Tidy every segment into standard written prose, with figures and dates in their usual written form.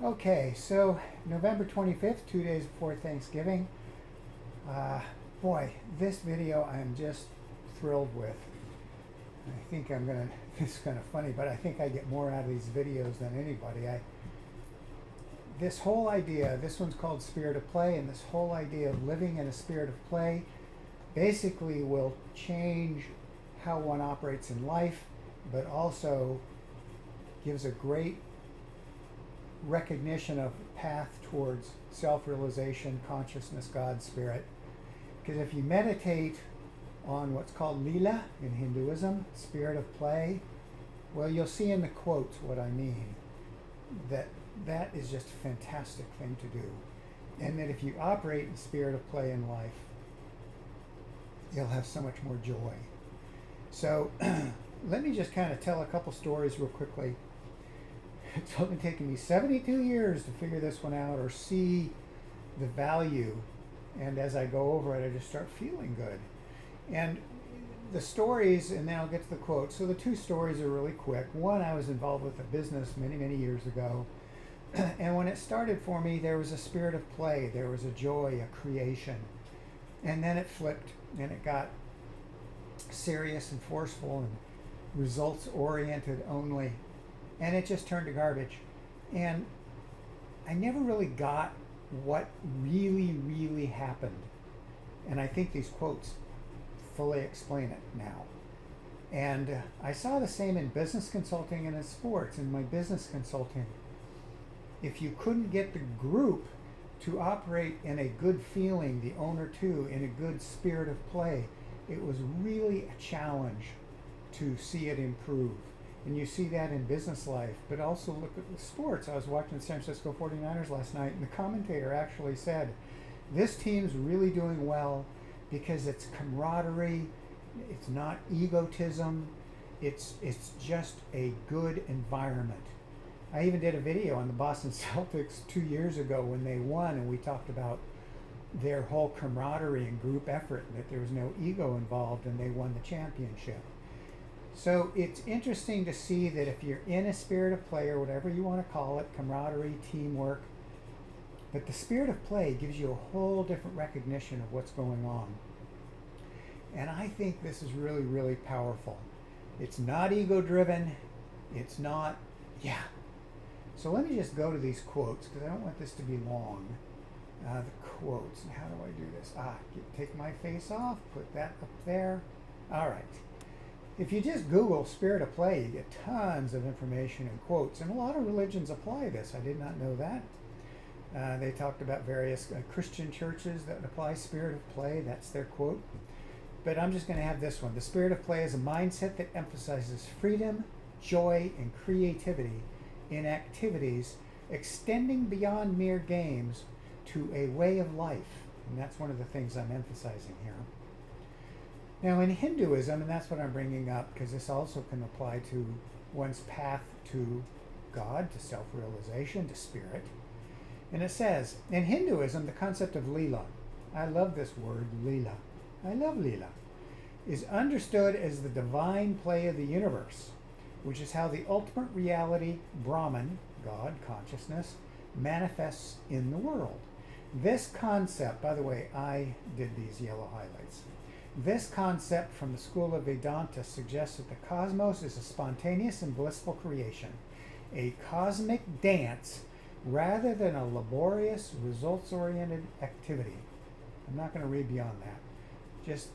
Okay, so November 25th, 2 days before Thanksgiving. Uh, Boy, this video I'm just thrilled with. I think I'm gonna, this is kind of funny, but I think I get more out of these videos than anybody. This whole idea, this one's called Spirit of Play, and this whole idea of living in a spirit of play basically will change how one operates in life, but also gives a great recognition of path towards self-realization, consciousness, God, spirit. Because if you meditate on what's called Lila in Hinduism, spirit of play, well, you'll see in the quotes what I mean. That is just a fantastic thing to do. And that if you operate in spirit of play in life, you'll have so much more joy. So let me just kind of tell a couple stories real quickly. It's only taken me 72 years to figure this one out or see the value. And as I go over it, I just start feeling good. And the stories, and then I'll get to the quotes. So the two stories are really quick. One, I was involved with a business many, many years ago. And when it started for me, there was a spirit of play. There was a joy, a creation. And then it flipped and it got serious and forceful and results oriented only. And it just turned to garbage. And I never really got what really, really happened. And I think these quotes fully explain it now. And I saw the same in business consulting and in sports. In my business consulting, if you couldn't get the group to operate in a good feeling, the owner too, in a good spirit of play, it was really a challenge to see it improve. And you see that in business life, but also look at the sports. I was watching the San Francisco 49ers last night, and the commentator actually said, this team's really doing well because it's camaraderie, it's not egotism, it's just a good environment. I even did a video on the Boston Celtics 2 years ago when they won, and we talked about their whole camaraderie and group effort, and that there was no ego involved, and they won the championship. So it's interesting to see that if you're in a spirit of play, or whatever you want to call it, camaraderie, teamwork, but the spirit of play gives you a whole different recognition of what's going on. And I think this is really, really powerful. It's not ego driven. It's not, yeah. So let me just go to these quotes because I don't want this to be long. The quotes, and how do I do this? Take my face off, put that up there. All right. If you just Google spirit of play, you get tons of information and quotes. And a lot of religions apply this. I did not know that. They talked about various Christian churches that apply spirit of play. That's their quote. But I'm just going to have this one. The spirit of play is a mindset that emphasizes freedom, joy, and creativity in activities extending beyond mere games to a way of life. And that's one of the things I'm emphasizing here. Now in Hinduism, and that's what I'm bringing up because this also can apply to one's path to God, to self-realization, to spirit. And it says, in Hinduism, the concept of Lila, I love this word, Lila, I love Lila, is understood as the divine play of the universe, which is how the ultimate reality, Brahman, God, consciousness, manifests in the world. This concept, by the way, I did these yellow highlights. This concept from the school of Vedanta suggests that the cosmos is a spontaneous and blissful creation, a cosmic dance rather than a laborious, results-oriented activity. I'm not going to read beyond that. Just,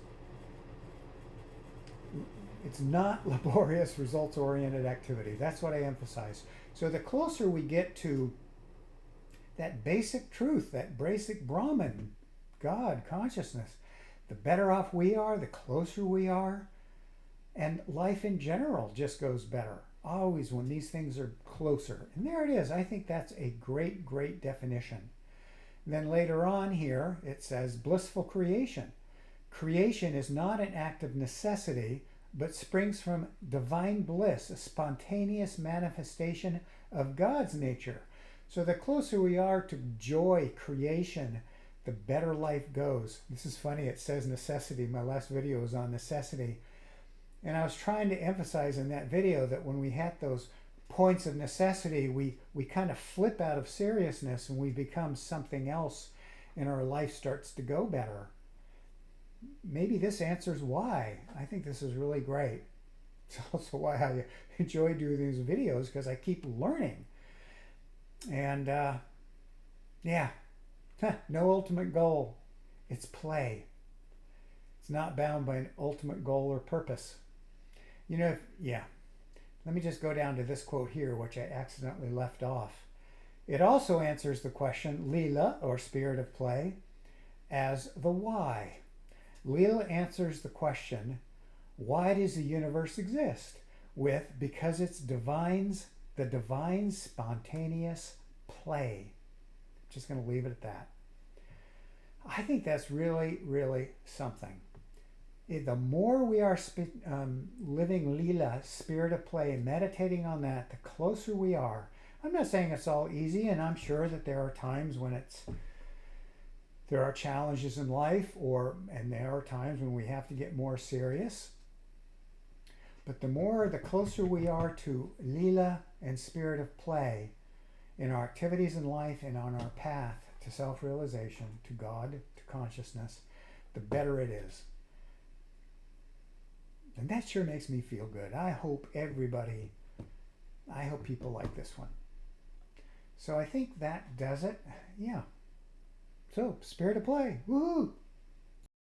it's not laborious, results-oriented activity. That's what I emphasize. So the closer we get to that basic truth, that basic Brahman, God, consciousness, the better off we are, the closer we are, and life in general just goes better. Always when these things are closer. And there it is. I think that's a great, great definition. Then later on here, it says blissful creation. Creation is not an act of necessity, but springs from divine bliss, a spontaneous manifestation of God's nature. So the closer we are to joy, creation, the better life goes. This is funny, it says necessity. My last video was on necessity. And I was trying to emphasize in that video that when we had those points of necessity, we kind of flip out of seriousness and we become something else, and our life starts to go better. Maybe this answers why. I think this is really great. It's also why I enjoy doing these videos, because I keep learning. And yeah, no ultimate goal. It's play. It's not bound by an ultimate goal or purpose. You know, yeah. Let me just go down to this quote here, which I accidentally left off. It also answers the question, Lila, or spirit of play, as the why. Lila answers the question, why does the universe exist? With, because it's the divine spontaneous play. Just going to leave it at that. I think that's really, really something. The more we are living Lila, spirit of play, and meditating on that, the closer we are. I'm not saying it's all easy, and I'm sure that there are times when there are challenges in life, and there are times when we have to get more serious. But the closer we are to Lila and spirit of play in our activities in life and on our path to self-realization, to God, to consciousness, the better it is. And that sure makes me feel good. I hope people like this one. So I think that does it. Yeah. So, spirit of play. Woohoo!